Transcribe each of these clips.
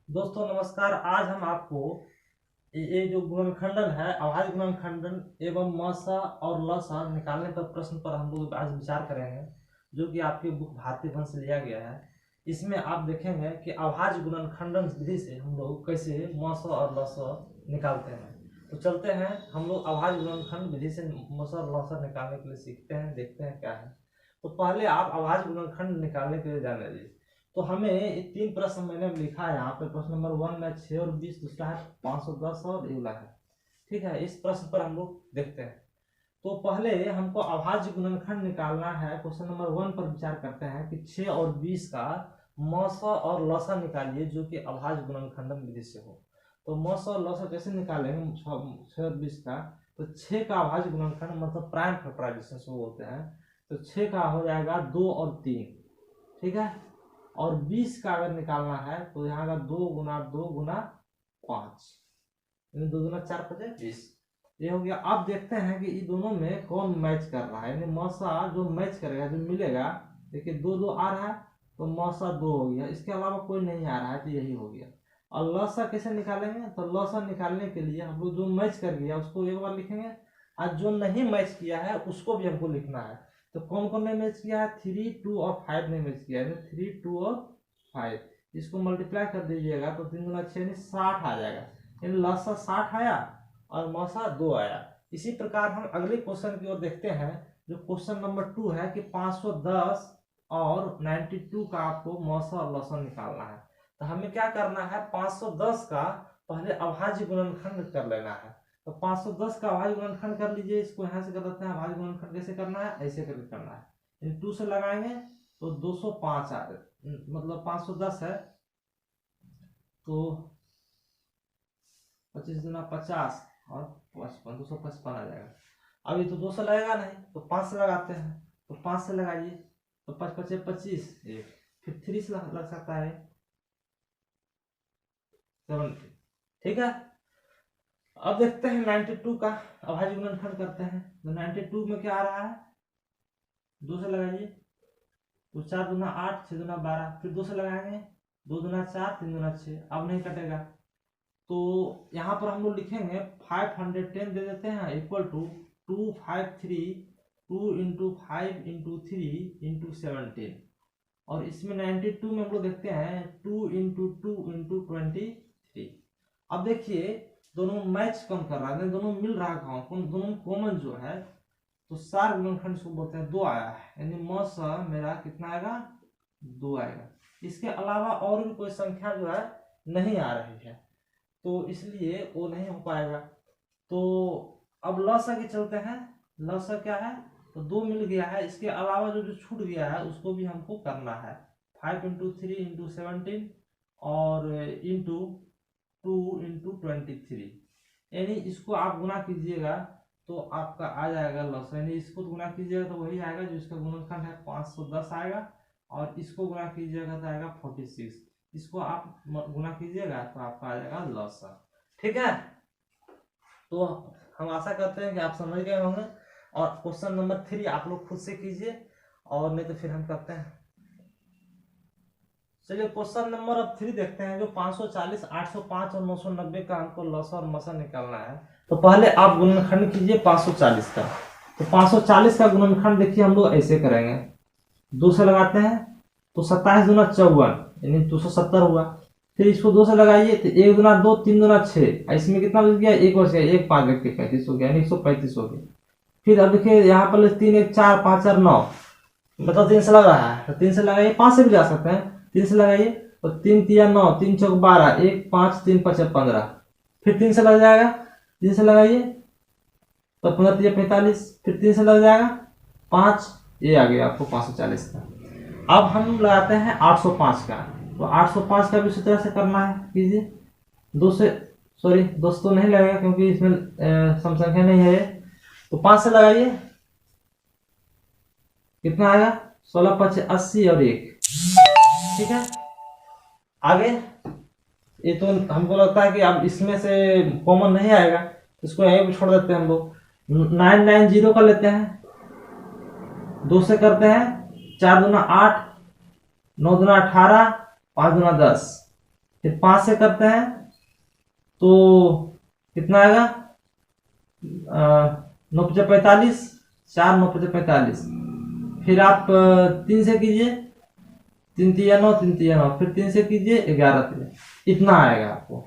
दोस्तों नमस्कार। आज हम आपको ये जो गुणनखंडन है, अभाज्य गुणनखंडन एवं मसा और लसा निकालने पर प्रश्न पर हम लोग आज विचार करेंगे, जो कि आपकी बुक भारतीय वन से लिया गया है। इसमें आप देखेंगे कि अभाज्य गुणनखंडन विधि से हम लोग कैसे मसा और लसा निकालते हैं। तो चलते हैं, हम लोग अभाज्य गुणनखंड विधि से मसा और लसा निकालने के लिए सीखते हैं, देखते हैं क्या है। तो पहले आप अभाज्य गुणनखंड निकालने के लिए जान लीजिए। तो हमें ये तीन प्रश्न मैंने लिखा है यहाँ पे। प्रश्न नंबर 1 में 6 और 20, दूसरा है 510 और ये वाला है। ठीक है, इस प्रश्न पर हम लोग देखते हैं। तो पहले हमको अभाज्य गुणनखंड निकालना है। क्वेश्चन नंबर 1 पर विचार करते हैं कि 6 और 20 का मौसा और लसा निकालिए, जो कि अभाज्य गुणनखंडन विधि से हो। तो मौसा और लसा कैसे निकालेंगे 6 और 20 का? तो 6 का अभाज्य गुणनखंड मतलब प्राइम फैक्टराइजेशन से बोलते हैं। तो 6 का हो जाएगा 2 और 3। ठीक है, और 20 का अगर निकालना है तो यहाँ का 2 गुना 2 गुना 5, यानी 2 गुना 4 5 20। ये हो गया। अब देखते हैं कि इन दोनों में कौन मैच कर रहा है, यानी मौसा जो मैच करेगा, जो मिलेगा। देखिए 2 2 आ रहा है तो मौसा 2 हो गया, इसके अलावा कोई नहीं आ रहा है तो यही हो गया। और लसा कैसे निकालेंगे? तो लसा निकालने के लिए हम लोग जो मैच कर गया उसको एक बार लिखेंगे, और जो नहीं मैच किया है उसको भी हमको लिखना है। तो कौन कौन ने मैच किया है? 3 2 और 5 ने मैच किया है। 3 2 और 5, इसको मल्टीप्लाई कर दीजिएगा तो 3 गुना 6 यानी 60 आ जाएगा। यानी लसा 60 आया और मौसा 2 आया। इसी प्रकार हम अगले क्वेश्चन की ओर देखते हैं, जो क्वेश्चन नंबर 2 है कि 510 और 92 का आपको मौसा और लसा निकालना है। तो हमें क्या करना है? 510 का पहले अभाज्य गुणनखंड कर लेना है। तो 510 का अभाज्य गुणनखंड कर लीजिए। इसको यहाँ से कर लेते हैं। अभाज्य गुणनखंड कैसे करना है? ऐसे करके करना है। इन 2 से लगाएंगे तो 205 आ जाए, मतलब 510 है तो 25 गुना 50 और 55, 255 आ जाएगा। अभी तो 2 से लगेगा नहीं तो 5 से लगाते हैं। तो 5 से लगाइए तो 5 5 25, फिर 3 से लग सकता है 70। ठीक है, अब देखते हैं 92 का अभाज्य गुणनखंड करते हैं। तो 92 में क्या आ रहा है? 2 से लगाइए तो 4 दूना 8, 6 दूना 12, फिर 2 से लगाएंगे 2 दूना 4, 3 दूना 6। अब नहीं कटेगा तो यहाँ पर हम लोग लिखेंगे 510 दे देते हैं equal to 253 2 into 5 into 3 into 17। और इसमें 92 में हम लोग देखते हैं 2 इंटू 2 इंटू 23। अब देखिए दोनों मैच कम कर रहा है, दोनों मिल रहा है, दोनों कॉमन जो है। तो सार गुणनखंड इसको बोलते हैं। 2 आया है, यानी मौसा मेरा कितना आएगा? 2 आएगा। इसके अलावा और भी कोई संख्या जो है नहीं आ रही है, तो इसलिए वो नहीं हो पाएगा। तो अब लसा के चलते हैं। लसा क्या है? तो 2 मिल गया है, इसके अलावा जो जो छूट गया है उसको भी हमको करना है। 5 इंटू 3 इंटू 17 और इंटू 2 इंटू 23, यानी इसको आप गुना कीजिएगा तो आपका आ जाएगा लसा। यानी इसको गुना कीजिएगा तो वही आएगा जो इसका गुणनखंड है, 510 आएगा। और इसको गुना कीजिएगा तो आएगा 46। इसको आप गुना कीजिएगा तो आपका आ जाएगा लसा। ठीक है, तो हम आशा करते हैं कि आप समझ गए होंगे। और क्वेश्चन नंबर 3 आप लोग खुद से कीजिए, और नहीं तो फिर हम करते हैं। चलिए क्वेश्चन नंबर अब 3 देखते हैं, जो 540 805 और 990 का हमको लसा और मसा निकालना है। तो पहले आप गुणनखंड कीजिए 540 का। तो 540 का गुणनखंड देखिए हम लोग ऐसे करेंगे, 2 से लगाते हैं तो 27 दूना 54, यानी 270 हुआ। फिर इसको 2 से लगाइए तो 1 दूना 2, 3 दूना 6, इसमें कितना बच गया? 1 बच गया, 1 5 के 35 हो गया, यानी 135 हो गया। फिर अब देखिए यहाँ पर 3 1 4 5 4 9, मतलब 3 से लग रहा है तो 3 से लगाइए। 5 से भी जा सकते हैं, 3 से लगाइए तो 3 3 9, 3 चौक 12, 1 5 3 5 15। फिर 3 से लग जाएगा, 3 से लगाइए तो 15 3 45, फिर 3 से लग जाएगा 5, ये आ गया आपको 540 का। अब हम लगाते हैं 805 का। तो 805 का भी इसी तरह से करना है, कीजिए। 2 से, सॉरी 2 तो नहीं लगेगा क्योंकि इसमें सम संख्या नहीं है। तो 5 से लगाइए, कितना आएगा? 16 5 80 और 1। ठीक है, आगे ये तो हमको लगता है कि अब इसमें से कॉमन नहीं आएगा, इसको यहीं पे छोड़ देते हैं हम लोग। 990 का लेते हैं, 2 से करते हैं, 4 दूना 8, 9 दूना 18, 5 दूना 10। फिर 5 से करते हैं तो कितना आएगा, 9×5=45, 4×9=45। फिर आप 3 से कीजिए, 3×3=9, 3×3=9, फिर 3 से कीजिए 11×3, इतना आएगा आपको।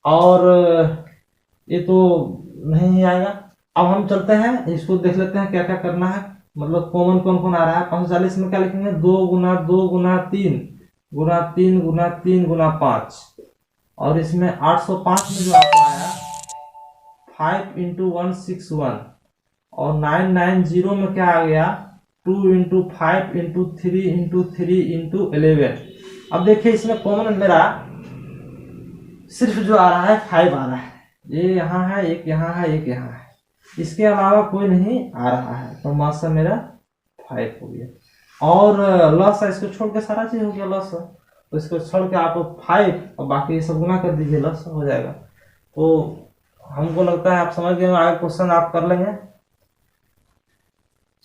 और ये तो नहीं आएगा। अब हम चलते हैं इसको देख लेते हैं क्या क्या करना है, मतलब कॉमन कौन कौन आ रहा है। 540 में क्या लिखेंगे, 2×2×2×3×3×3×5। और इसमें 805 में जो आपको आया 5×161। और 990 में क्या आ गया, 2×5×3×3×11। अब देखिए इसमें कॉमन मेरा सिर्फ जो आ रहा है 5 आ रहा है, ये यहाँ है, एक यहाँ है, एक यहाँ है, इसके अलावा कोई नहीं आ रहा है। तो मासा मेरा 5 हो गया। और लॉस है, इसको छोड़ के सारा चीज हो गया लॉस, तो इसको छोड़ के आप 5 और बाकी सब गुना कर दीजिए, लॉस हो जाएगा। तो हमको लगता है आप समझ गए, आगे क्वेश्चन आप कर लेंगे।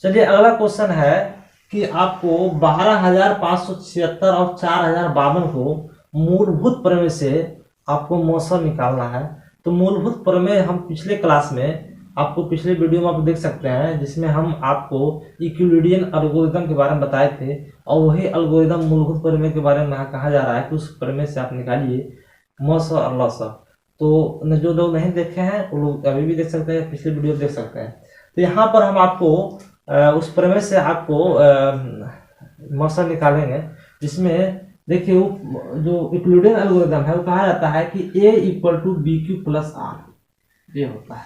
चलिए अगला क्वेश्चन है कि आपको 12,576 और 4,052 को मूलभूत प्रमेय से आपको मौसम निकालना है। तो मूलभूत प्रमेय हम पिछले क्लास में, आपको पिछले वीडियो में आप देख सकते हैं, जिसमें हम आपको यूक्लिडियन एल्गोरिथम के बारे में बताए थे। और वही एल्गोरिथम मूलभूत प्रमेय के बारे में कहा जा रहा है कि उस प्रमेय से आप निकालिए मौसम और लॉसम। तो जो लोग नहीं देखे हैं वो लोग अभी भी देख सकते हैं, पिछले वीडियो देख सकते हैं। तो यहाँ पर हम आपको उस प्रमेय से आपको मौसम निकालेंगे, जिसमें देखिए जो यूक्लिडियन एल्गोरिथम है वो कहा जाता है कि a = bq + r, ये होता है।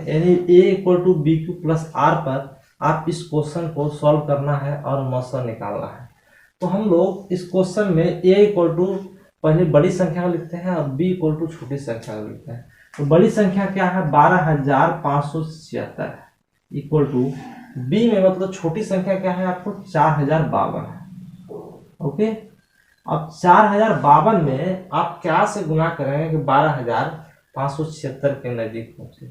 यानी a = bq + r पर आप इस क्वेश्चन को सॉल्व करना है और मौसम निकालना है। तो हम लोग इस क्वेश्चन में a = पहले बड़ी संख्या को लिखते हैं और b = छोटी संख्या को लिखते हैं। तो बड़ी संख्या क्या है, 12,576 इक्वल टू b में मतलब छोटी संख्या क्या है आपको 4,052 है। ओके, अब 4,052 में आप क्या से गुना करेंगे कि 12,576 के नजदीक पहुंचे।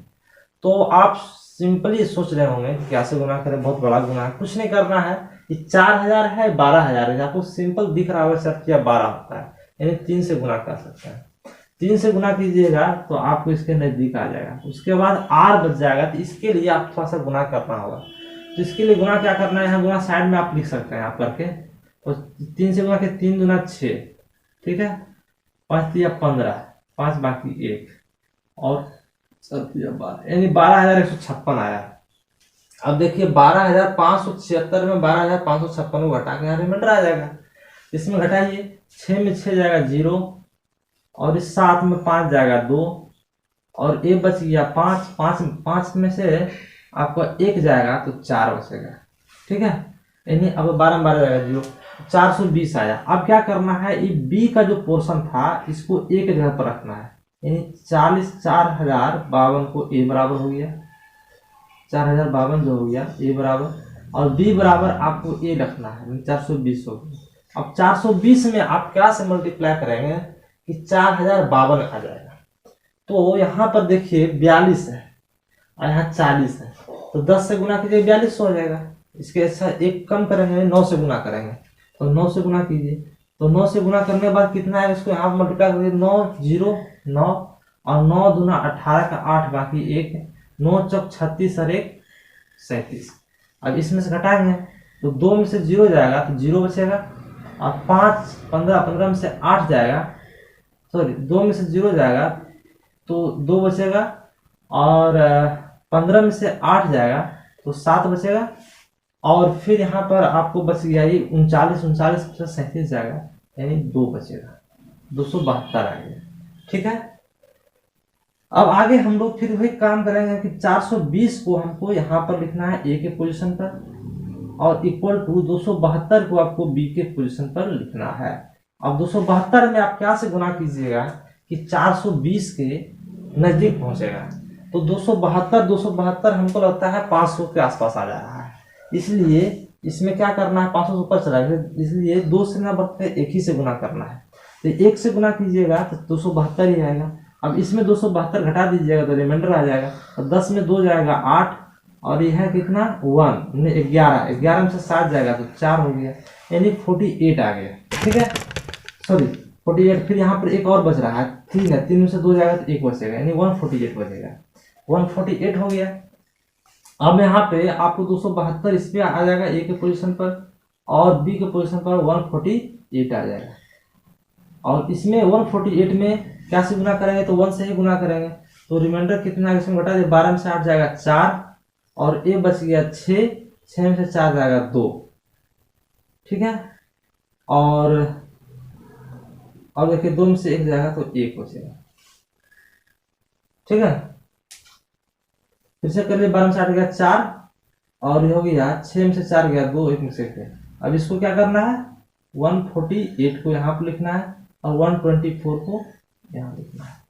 तो आप सिंपली सोच रहे होंगे कि क्या से गुना करें, बहुत बड़ा गुना है। कुछ नहीं करना है, ये 4,000 है, 12,000 है, आपको सिंपल दिख रहा है सब किया 12 होता है, यानी 3 से गुना कर सकते हैं। 3 से गुना कीजिएगा तो आपको इसके नजदीक आ जाएगा। उसके बाद r बच जाएगा, तो इसके लिए आप थोड़ा सा गुना करना होगा। तो इसके लिए गुना क्या करना है, यहाँ गुना साइड में आप लिख सकते हैं आप करके। तो 3 से गुना के 3 दूना 6, ठीक है, 5×3 15, 5 बाकी 1 और 7×12, यानी 12,156 आया। अब देखिए 12,576 में 12,556 को घटा के यहाँ रिमाइंडर आ जाएगा। इसमें घटाइए, 6 में 6 जाएगा 0, और इस 7 में 5 जाएगा 2, और ये बच गया 5। 5 में से आपका 1 जाएगा तो 4 बचेगा, ठीक है, यानी अब 12 में 12 जाएगा 0, 420 आया। अब क्या करना है, ये b का जो पोर्शन था इसको a के जगह पर रखना है, यानी 4,052 को a बराबर हो गया, 4,052 जो हो गया a बराबर, और b बराबर आपको a रखना है, 420 हो गया। अब 420 में आप क्या से मल्टीप्लाई करेंगे कि 4,052 आ जाएगा। तो यहाँ पर देखिए 42 है और यहाँ 40 है, तो 10 से गुना कीजिए 42 हो जाएगा। इसके अच्छा एक कम करेंगे, 9 से गुना करेंगे, तो 9 से गुना कीजिए। तो 9 से गुना करने के बाद कितना है, इसको यहाँ मल्टीप्लाई करिए, 9 0 9, और 9 दूना 18 का 8 बाकी 1, 9 चौक 36 और 1 37। अब इसमें से घटाएंगे तो 2 में से 0 जाएगा तो 0 बचेगा, और 5 15 15 में से 8 जाएगा, सॉरी 2 में से 0 जाएगा तो 2 बचेगा, और 15 में से 8 जाएगा तो 7 बचेगा, और फिर यहाँ पर आपको बच गया ये 39 में से 37 जाएगा, यानी 2 बचेगा, 272 आ गया, ठीक है। अब आगे हम लोग फिर वही काम करेंगे कि 420 को हमको यहाँ पर लिखना है a के पोजीशन पर, और इक्वल टू 272 को आपको b के पोजीशन पर लिखना है। अब 272 में आप क्या से गुना कीजिएगा कि 420 के नजदीक पहुंचेगा। तो 272 हमको लगता है 500 के आसपास आ जा रहा है, इसलिए इसमें क्या करना है, 500 से ऊपर चला गया, इसलिए 2 से ना बढ़ते 1 ही से गुना करना है। तो 1 से गुना कीजिएगा तो 272 ही आएगा। अब इसमें 272 घटा दीजिएगा तो रिमाइंडर आ जाएगा, और 10 में 2 जाएगा 8, और यह है कितना 1 11 में से 7 जाएगा तो 4 हो गया, यानी 48 आ गया, ठीक है, सॉरी 48, फिर यहाँ पर एक और बच रहा है 3 है, 3 में से 2 जाएगा तो 1 बचेगा, यानी 148 बचेगा। 148 हो गया। अब यहाँ पे आपको 272 इस पे आ जाएगा ए के पोजीशन पर, और बी के पोजीशन पर 148 आ जाएगा। और इसमें 148 में क्या से गुना करेंगे, तो 1 से ही गुना करेंगे, तो रिमाइंडर कितना है इसमें घटा दे, 12 में से 8 जाएगा 4, और ए बच गया 6, 6 में से 4 जाएगा 2, ठीक है। और देखिए 2 में से 1 जाएगा तो 1 बचेगा, ठीक है। फिर से कर लिए, 12 में से 8 गया 4, और ये हो गया 6 में से 4 गया 2, 1 में से 1। अब इसको क्या करना है, 148 को यहाँ पर लिखना है और 124 को यहाँ लिखना है।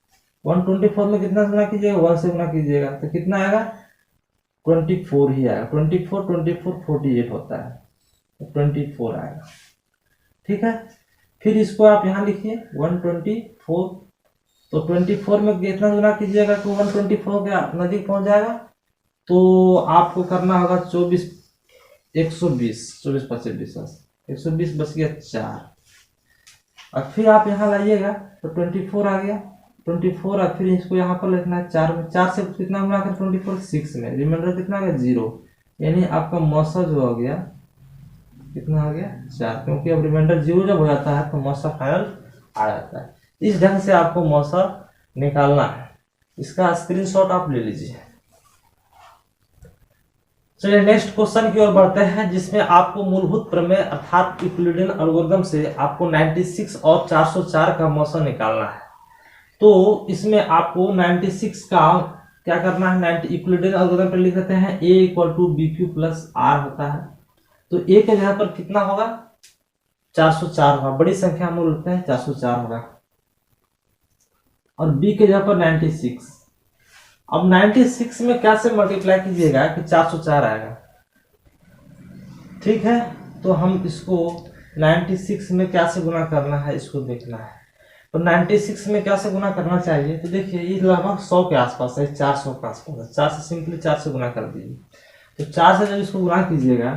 124 में कितना गुना कीजिएगा, 1 से गुना कीजिएगा तो कितना आएगा, 24 ही आएगा। 24 48 होता है, तो 24 आएगा, ठीक है। फिर इसको आप यहाँ लिखिए 124, तो 24 में कितना गुना कीजिएगा तो 124 के नजीक पहुंच जाएगा। तो आपको करना होगा 24 120, 24 25 120 बच गया 4, और फिर आप यहाँ लाइएगा तो 24 आ गया, 24, और फिर इसको यहाँ पर लिखना है 4 में, 4 से कितना गुना कर 24 6 में, रिमाइंडर कितना आ गया 0, यानी आपका मौसा जो हो गया कितना आ गया 4, क्योंकि अब रिमाइंडर 0 जब हो जाता है तो मौसा फाइनल आ जाता है। इस ढंग से आपको मौसा निकालना है, इसका स्क्रीनशॉट आप ले लीजिए। चलिए नेक्स्ट क्वेश्चन की ओर बढ़ते हैं, जिसमें आपको मूलभूत प्रमेय अर्थात यूक्लिडियन एल्गोरिथम से आपको 96 और 404 का मौसा निकालना है। तो इसमें आपको 96 का क्या करना है, यूक्लिडियन एल्गोरिथम पर लिख देते हैं a = bq + r होता है, तो a के जगह पर कितना होगा 404 होगा, बड़ी संख्या हम लिखते हैं 404 होगा, और b के जगह पर 96। अब 96 में क्या से मल्टीप्लाई कीजिएगा कि 404 आएगा, ठीक है। तो हम इसको 96 में क्या से गुना करना है इसको देखना है, तो 96 में क्या से गुना करना चाहिए, तो देखिए ये लगभग 100 के आसपास है, 400 के आसपास है, 4 से सिंपली 4 से गुना कर दीजिए। तो 4 से जब इसको गुना कीजिएगा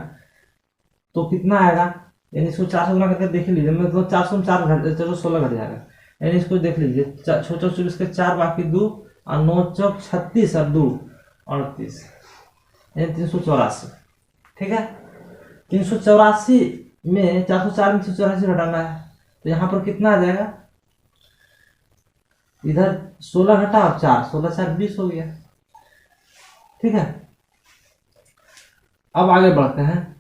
तो कितना आएगा, यानी इसको 4 से गुना करके देख लीजिए, मतलब 400 में 4 16 घट जाएगा, यानी इसको देख लीजिए 4 24 के 4 बाकी 2 और 9 चौक 36 और 2 38, यानी 384, ठीक है। 384 में 404 में 384 घटाना है, तो यहाँ पर कितना आ जाएगा, इधर 16 घटा और 4, 16 4 20 हो गया, ठीक है। अब आगे बढ़ते हैं,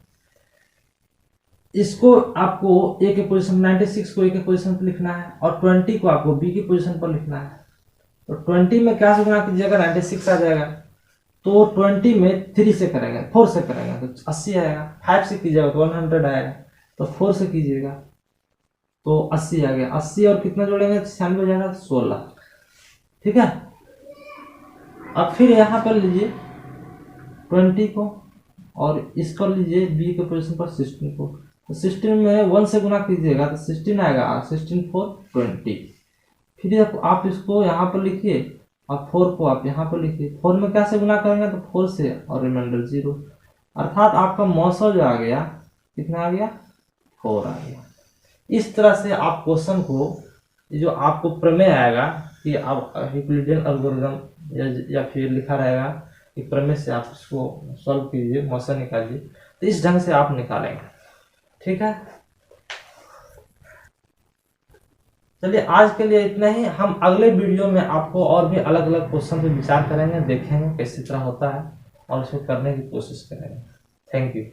इसको आपको ए के पोजीशन 96 को ए के पोजीशन पर लिखना है, और 20 को आपको बी की पोजीशन पर लिखना है। तो 20 में क्या से गुना कीजिएगा 96 आ जाएगा, तो 20 में 3 से करेंगे 4 से करेंगे तो 80 आएगा, 5 से कीजिएगा तो 100 आएगा, तो 4 से कीजिएगा तो 80 आ गया, 80 और कितना जोड़ेंगे 96 हो जाएगा 16, ठीक है। अब फिर यहाँ पर लीजिए 20 को और इस पर लीजिए बी के पोजीशन पर 16 को, तो 16 में 1 से गुना कीजिएगा तो 16 आएगा, 16 4 20। फिर आप इसको यहाँ पर लिखिए और 4 को आप यहाँ पर लिखिए, 4 में क्या से गुना करेंगे तो 4 से और रिमाइंडर 0, अर्थात आपका मौसा जो आ गया कितना आ गया 4 आ गया। इस तरह से आप क्वेश्चन को, जो आपको प्रमेय आएगा कि आप यूक्लिडियन एल्गोरिथम या फिर लिखा रहेगा कि प्रमेय से आप इसको सॉल्व कीजिए, मौसा निकालिए, तो इस ढंग से आप निकालेंगे, ठीक है। चलिए आज के लिए इतना ही, हम अगले वीडियो में आपको और भी अलग अलग क्वेश्चन पे विचार करेंगे, देखेंगे किस तरह होता है और उसको करने की कोशिश करेंगे। Thank you.